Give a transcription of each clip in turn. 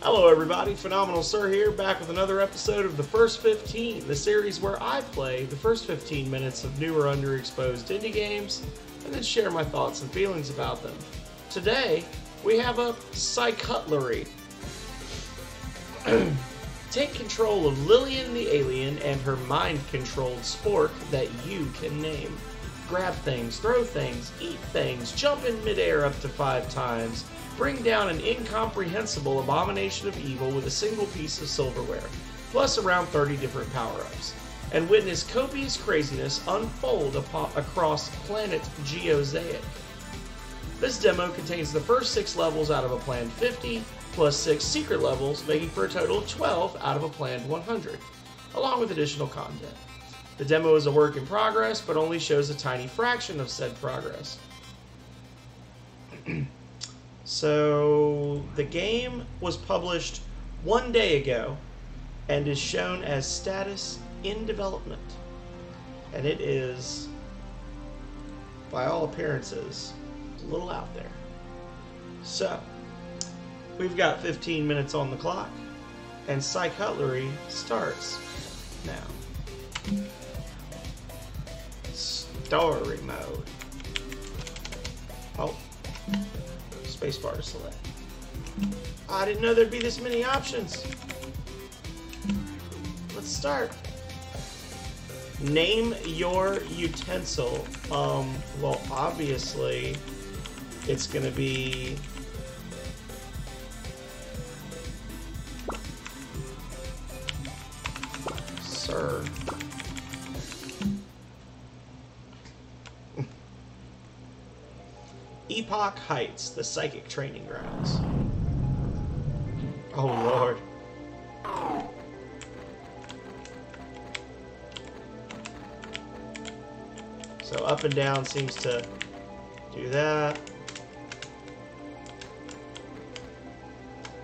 Hello everybody, Phenomenal Sir here, back with another episode of The First 15, the series where I play the first 15 minutes of new or underexposed indie games, and then share my thoughts and feelings about them. Today, we have up PSYCUTLEry. Take control of Lillian the Alien and her mind-controlled spork that you can name. Grab things, throw things, eat things, jump in midair up to 5 times, bring down an incomprehensible abomination of evil with a single piece of silverware, plus around 30 different power-ups, and witness copious craziness unfold across Planet Geozaic. This demo contains the first 6 levels out of a planned 50, plus 6 secret levels, making for a total of 12 out of a planned 100, along with additional content. The demo is a work in progress, but only shows a tiny fraction of said progress. So, the game was published 1 day ago and is shown as status in development. And it is, by all appearances, a little out there. So, we've got 15 minutes on the clock, and PSYCUTLEry starts now. Story mode. Oh. Spacebar to select. I didn't know there'd be this many options. Let's start. Name your utensil. Well, obviously, it's gonna be Sir. Epoch Heights, the psychic training grounds. Oh Lord. So up and down seems to do that.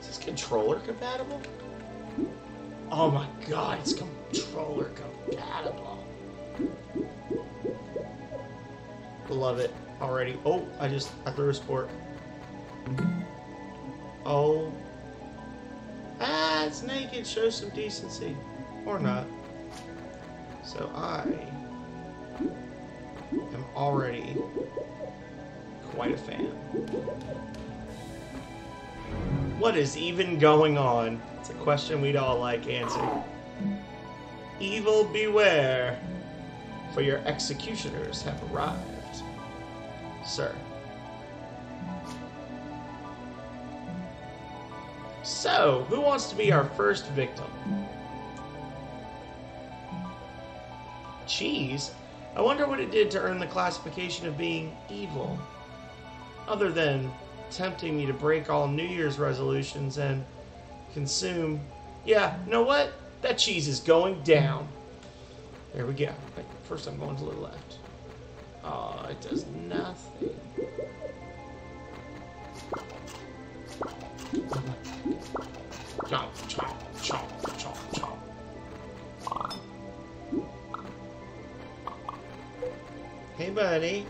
Is this controller compatible? Oh my god, it's controller compatible. Love it already. Oh, I threw a spork. Oh. Ah, it's naked. Show some decency. Or not. So I am already quite a fan. What is even going on? It's a question we'd all like answered. Evil beware, for your executioners have arrived. Sir. So, who wants to be our first victim? Cheese? I wonder what it did to earn the classification of being evil. Other than tempting me to break all New Year's resolutions and consume... Yeah, you know what? That cheese is going down. There we go. Wait, first I'm going to the left. Oh, it does nothing. Chomp, chomp, chomp, chomp, chomp. Hey, buddy.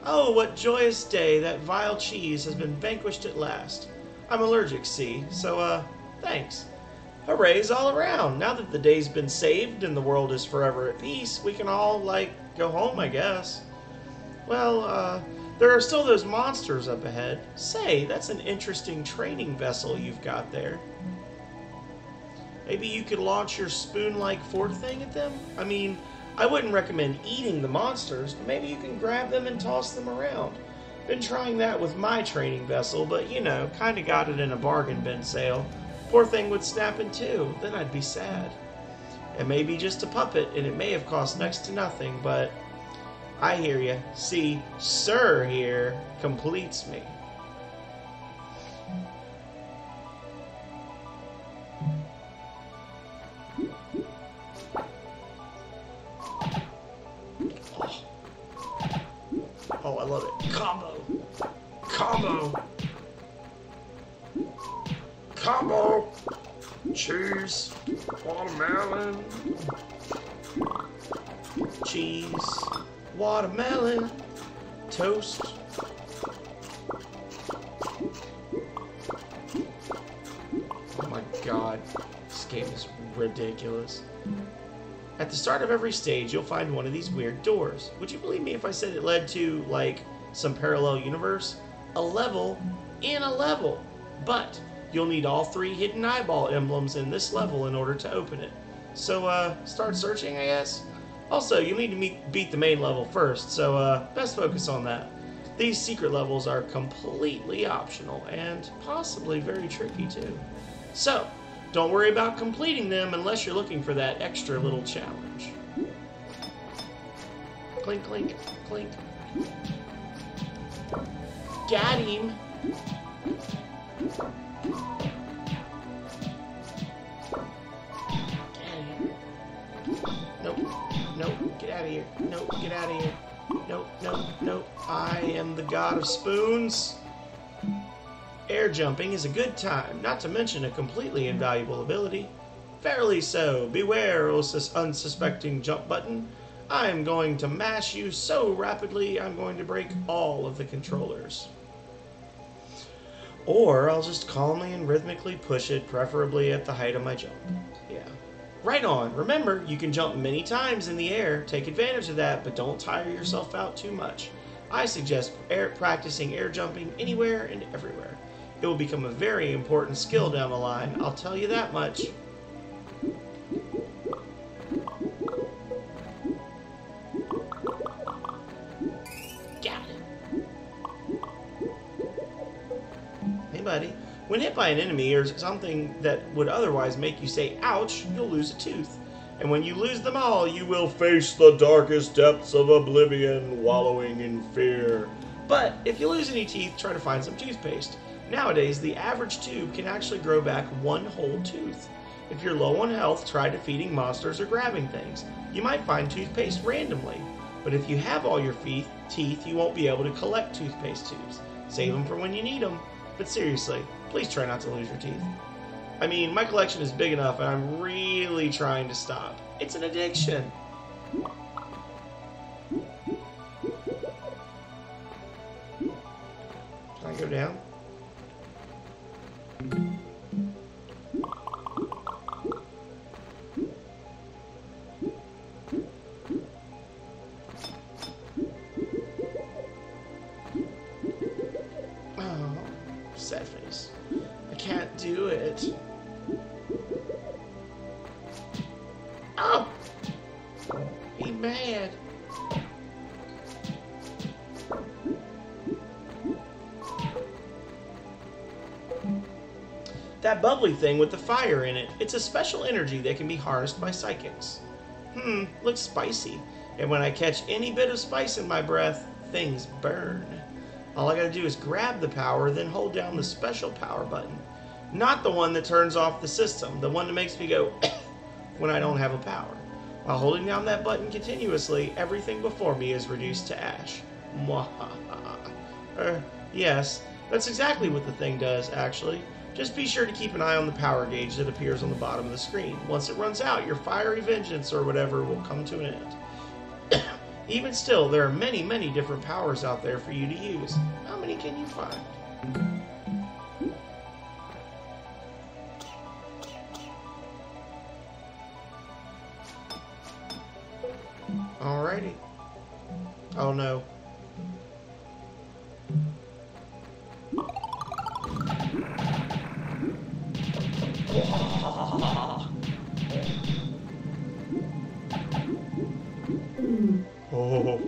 Oh, what joyous day. That vile cheese has been vanquished at last. I'm allergic, see? So, thanks. Hoorays all around. Now that the day's been saved and the world is forever at peace, we can all, go home, I guess. Well, there are still those monsters up ahead. Say, that's an interesting training vessel you've got there. Maybe you could launch your spoon-like fork thing at them? I mean, I wouldn't recommend eating the monsters, but maybe you can grab them and toss them around. Been trying that with my training vessel, but, you know, kinda got it in a bargain bin sale. Poor thing would snap in two, then I'd be sad. It may be just a puppet, and it may have cost next to nothing, but I hear ya. See, Sir here completes me. Oh, I love it. Combo! Combo! Combo! Cheese, watermelon, cheese, watermelon, toast, This game is ridiculous. At the start of every stage, you'll find one of these weird doors. Would you believe me if I said it led to, like, some parallel universe? A level in a level. But you'll need all 3 hidden eyeball emblems in this level in order to open it. So, start searching, I guess? Also, you'll need to beat the main level first, so, best focus on that. These secret levels are completely optional, and possibly very tricky, too. So, don't worry about completing them unless you're looking for that extra little challenge. Clink, clink, clink. Got him! Nope, nope, get out of here. Nope, get out of here. Nope, nope, nope. I am the god of spoons. Air jumping is a good time, not to mention a completely invaluable ability. Fairly so. Beware, O unsuspecting jump button. I am going to mash you so rapidly, I'm going to break all of the controllers. Or I'll just calmly and rhythmically push it, preferably at the height of my jump. Yeah. Right on. Remember, you can jump many times in the air. Take advantage of that, but don't tire yourself out too much. I suggest practicing air jumping anywhere and everywhere. It will become a very important skill down the line, I'll tell you that much. Got it. Hey buddy. When hit by an enemy or something that would otherwise make you say, ouch, you'll lose a tooth. And when you lose them all, you will face the darkest depths of oblivion, wallowing in fear. But if you lose any teeth, try to find some toothpaste. Nowadays, the average tube can actually grow back 1 whole tooth. If you're low on health, try defeating monsters or grabbing things. You might find toothpaste randomly. But if you have all your teeth, you won't be able to collect toothpaste tubes. Save them for when you need them. But seriously, please try not to lose your teeth. I mean, my collection is big enough and I'm really trying to stop. It's an addiction. Can I go down? Oh, sad face. I can't do it. Oh! Be mad. That bubbly thing with the fire in it. It's a special energy that can be harnessed by psychics. Looks spicy. And when I catch any bit of spice in my breath, things burn. All I gotta do is grab the power, then hold down the special power button. Not the one that turns off the system, the one that makes me go when I don't have a power. While holding down that button continuously, everything before me is reduced to ash. Mwahaha. Yes, that's exactly what the thing does, actually. Just be sure to keep an eye on the power gauge that appears on the bottom of the screen. Once it runs out, your fiery vengeance or whatever will come to an end. Even still, there are many, many different powers out there for you to use. How many can you find? Alrighty. Oh no. Oh.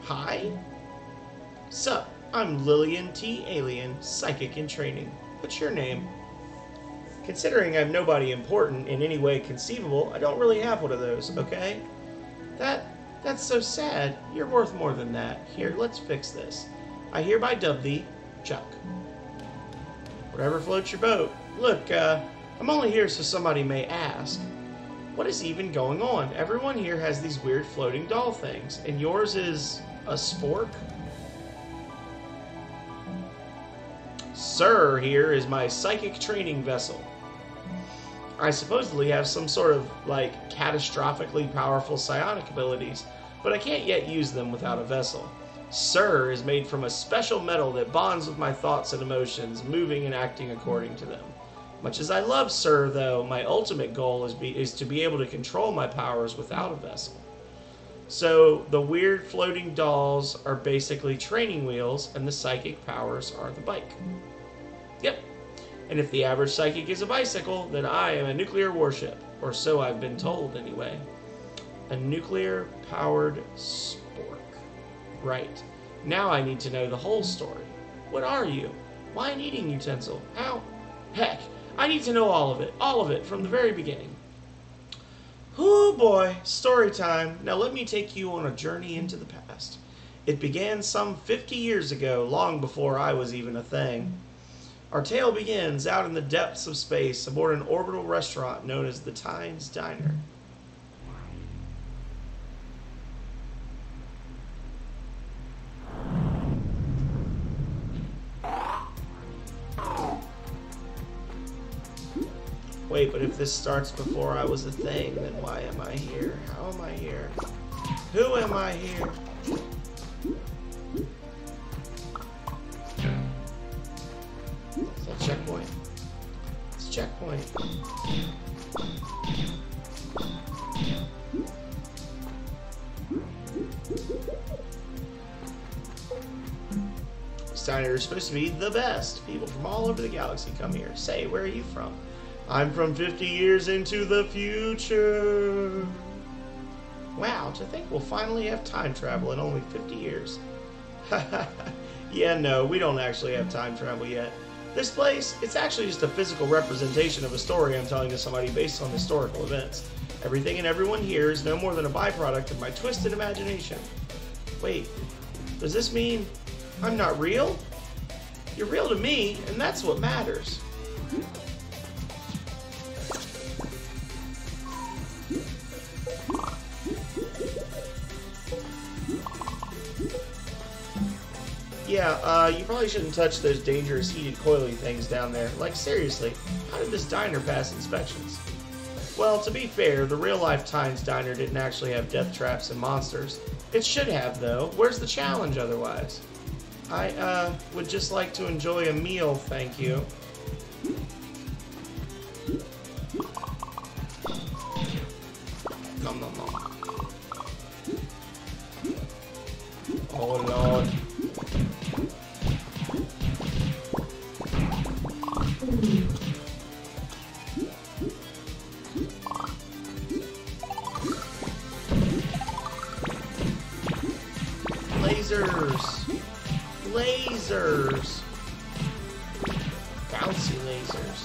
Hi? Sup, I'm Lillian the Alien, psychic in training. What's your name? Considering I'm nobody important in any way conceivable, I don't really have one of those, okay? That's so sad. You're worth more than that. Here, let's fix this. I hereby dub thee Chuck. Whatever floats your boat. Look, I'm only here so somebody may ask. What is even going on? Everyone here has these weird floating doll things, and yours is a spork? Sir here is my psychic training vessel. I supposedly have some sort of, like, catastrophically powerful psionic abilities, but I can't yet use them without a vessel. Sir is made from a special metal that bonds with my thoughts and emotions, moving and acting according to them. Much as I love Sir, though, my ultimate goal is to be able to control my powers without a vessel. So, the weird floating dolls are basically training wheels, and the psychic powers are the bike. Yep. And if the average psychic is a bicycle, then I am a nuclear warship. Or so I've been told, anyway. A nuclear-powered spork. Right. Now I need to know the whole story. What are you? Why an eating utensil? How? Heck, I need to know all of it, from the very beginning. Oh boy, story time. Now let me take you on a journey into the past. It began some 50 years ago, long before I was even a thing. Our tale begins out in the depths of space aboard an orbital restaurant known as the Times Diner. Wait, but if this starts before I was a thing, then why am I here? How am I here? Who am I here? Is that checkpoint? It's checkpoint. This diner is supposed to be the best. People from all over the galaxy come here. Say, where are you from? I'm from 50 years into the future. Wow, to think we'll finally have time travel in only 50 years. Yeah, no, we don't actually have time travel yet. This place, it's actually just a physical representation of a story I'm telling to somebody based on historical events. Everything and everyone here is no more than a byproduct of my twisted imagination. Wait, does this mean I'm not real? You're real to me, and that's what matters. Yeah, you probably shouldn't touch those dangerous heated coily things down there. Like, seriously, how did this diner pass inspections? Well, to be fair, the real-life Times Diner didn't actually have death traps and monsters. It should have, though. Where's the challenge otherwise? I, would just like to enjoy a meal, thank you. Nom nom nom. Oh, Lord. Lasers! Lasers! Bouncy lasers.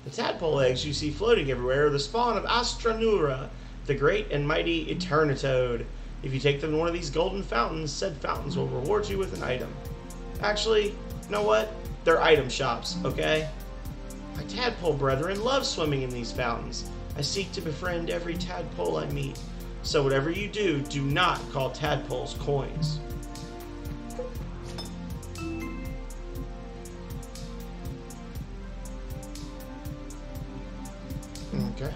The tadpole eggs you see floating everywhere are the spawn of Astronura, the great and mighty Eternitoad. If you take them to one of these golden fountains, said fountains will reward you with an item. Actually, you know what? They're item shops, okay? My tadpole brethren love swimming in these fountains. I seek to befriend every tadpole I meet. So whatever you do, do not call tadpoles coins. Okay.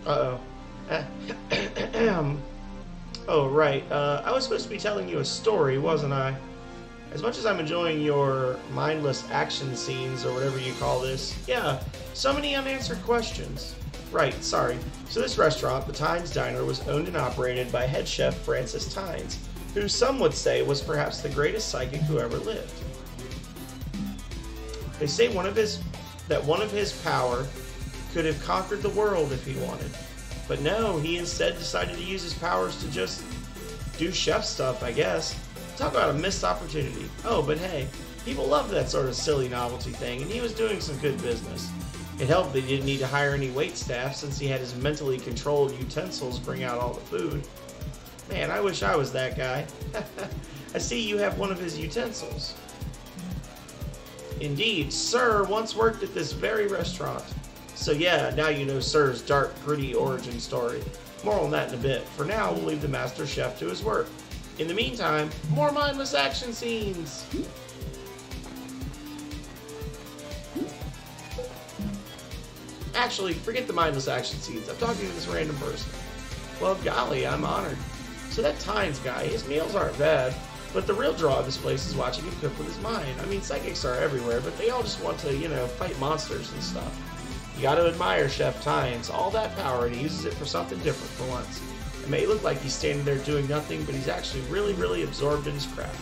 Uh-oh. Oh, right. I was supposed to be telling you a story, wasn't I? As much as I'm enjoying your mindless action scenes, or whatever you call this, yeah, so many unanswered questions. Right, sorry. So this restaurant, the Times Diner, was owned and operated by head chef Francis Tynes, who some would say was perhaps the greatest psychic who ever lived. They say one of his that one of his power could have conquered the world if he wanted. But no, he instead decided to use his powers to just do chef stuff, I guess. Talk about a missed opportunity. Oh, but hey, people love that sort of silly novelty thing, and he was doing some good business. It helped that he didn't need to hire any wait staff since he had his mentally controlled utensils bring out all the food. Man, I wish I was that guy. I see you have one of his utensils. Indeed, Sir once worked at this very restaurant. So yeah, now you know Sir's dark, gritty origin story. More on that in a bit. For now, we'll leave the master chef to his work. In the meantime, more mindless action scenes! Actually, forget the mindless action scenes. I'm talking to this random person. Well, golly, I'm honored. So that Tynes guy, his meals aren't bad, but the real draw of this place is watching him cook with his mind. I mean, psychics are everywhere, but they all just want to, you know, fight monsters and stuff. You gotta admire Chef Tynes. All that power, and he uses it for something different for once. It may look like he's standing there doing nothing, but he's actually really, really absorbed in his craft.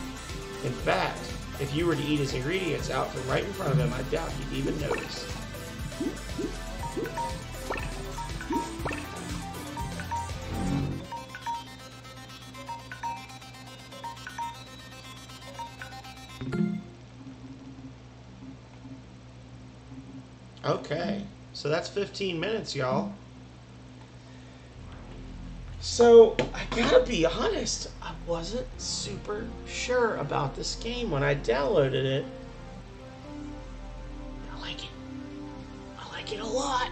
In fact, if you were to eat his ingredients out from right in front of him, I doubt he'd even notice. Okay, so that's 15 minutes, y'all. So, I gotta be honest, I wasn't super sure about this game when I downloaded it. I like it. I like it a lot.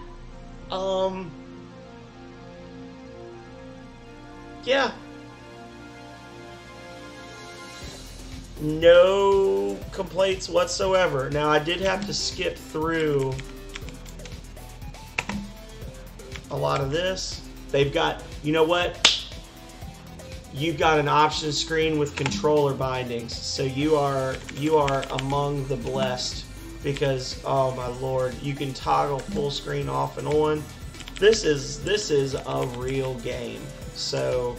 Yeah. No complaints whatsoever. Now, I did have to skip through a lot of this. They've got, you know what? You've got an option screen with controller bindings, so you are among the blessed, because oh my lord, you can toggle full screen off and on. This is a real game. So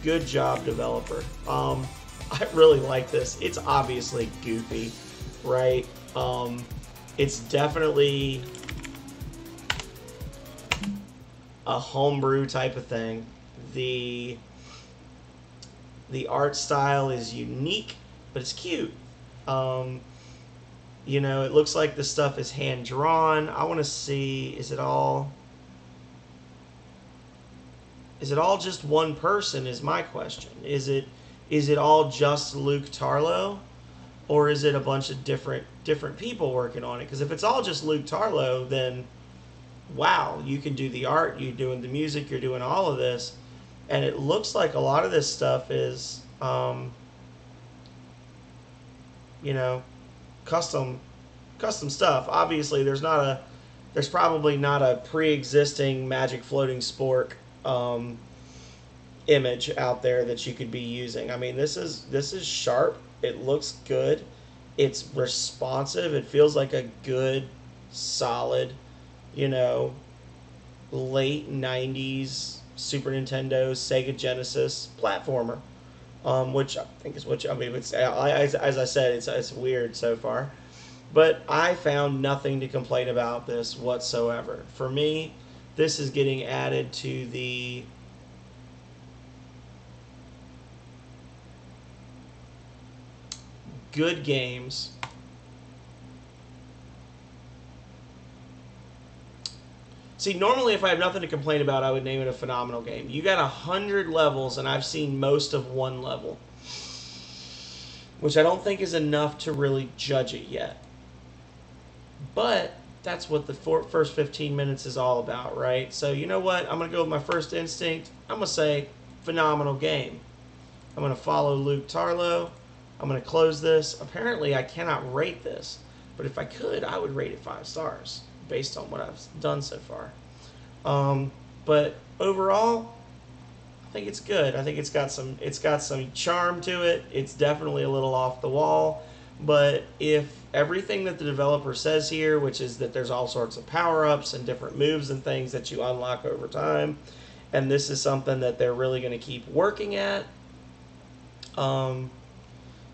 good job, developer. I really like this. It's obviously goofy, right? It's definitely a homebrew type of thing. The art style is unique, but it's cute. You know, it looks like the stuff is hand drawn. I want to see, is it all just one person is my question. Is it all just Luke Tarlow, or is it a bunch of different people working on it? Because if it's all just Luke Tarlow, then wow, you can do the art, you're doing the music, you're doing all of this, and it looks like a lot of this stuff is, you know, custom stuff. Obviously, there's probably not a pre-existing Magic Floating Spork image out there that you could be using. I mean, this is sharp. It looks good. It's responsive. It feels like a good, solid, you know, late 90s Super Nintendo, Sega Genesis platformer, which I think is what I mean. It's, as I said, it's weird so far, but I found nothing to complain about this whatsoever. For me, this is getting added to the good games. See, normally if I have nothing to complain about, I would name it a phenomenal game. You got 100 levels, and I've seen most of one level, which I don't think is enough to really judge it yet. But that's what the first 15 minutes is all about, right? So you know what? I'm going to go with my first instinct. I'm going to say phenomenal game. I'm going to follow Luke Tarlow. I'm going to close this. Apparently, I cannot rate this, but if I could, I would rate it 5 stars based on what I've done so far. But overall, I think it's good. I think it's got some charm to it. It's definitely a little off the wall, but if everything that the developer says here, which is that there's all sorts of power-ups and different moves and things that you unlock over time, and this is something that they're really going to keep working at.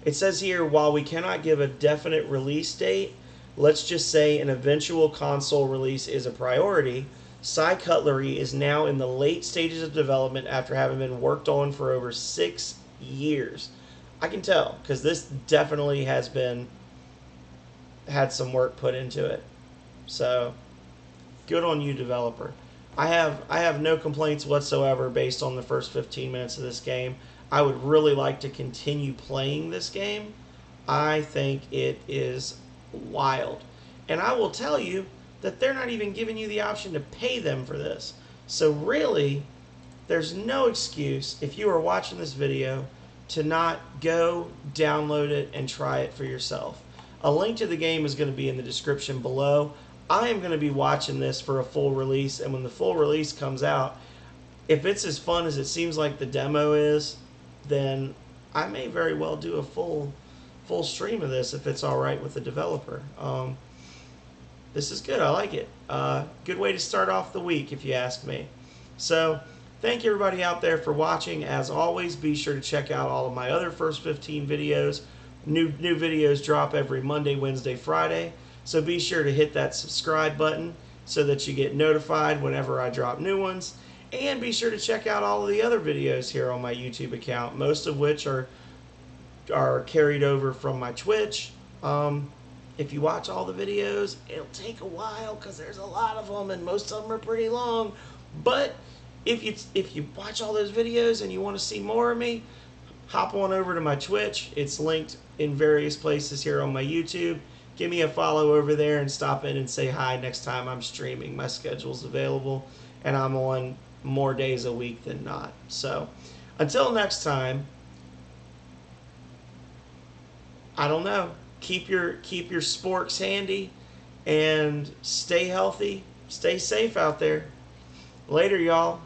It says here, while we cannot give a definite release date, let's just say an eventual console release is a priority, PSYCUTLERY is now in the late stages of development after having been worked on for over 6 years. I can tell, because this definitely has had some work put into it. So, good on you, developer. I have no complaints whatsoever based on the first 15 minutes of this game. I would really like to continue playing this game. I think it is wild. And I will tell you that they're not even giving you the option to pay them for this. So really, there's no excuse if you are watching this video to not go download it and try it for yourself. A link to the game is going to be in the description below. I am going to be watching this for a full release, and when the full release comes out, if it's as fun as it seems like the demo is, then I may very well do a full stream of this if it's all right with the developer. This is good. I like it. Good way to start off the week, if you ask me. So, thank you everybody out there for watching. As always, be sure to check out all of my other first 15 videos. New videos drop every Monday, Wednesday, Friday. So be sure to hit that subscribe button so that you get notified whenever I drop new ones. And be sure to check out all of the other videos here on my YouTube account, most of which are carried over from my Twitch. If you watch all the videos, it'll take a while because there's a lot of them and most of them are pretty long. But if you watch all those videos and you want to see more of me, hop on over to my Twitch. It's linked in various places here on my YouTube. Give me a follow over there and stop in and say hi next time I'm streaming. My schedule's available and I'm on more days a week than not. So until next time, I don't know. Keep your sporks handy and stay healthy. Stay safe out there. Later, y'all.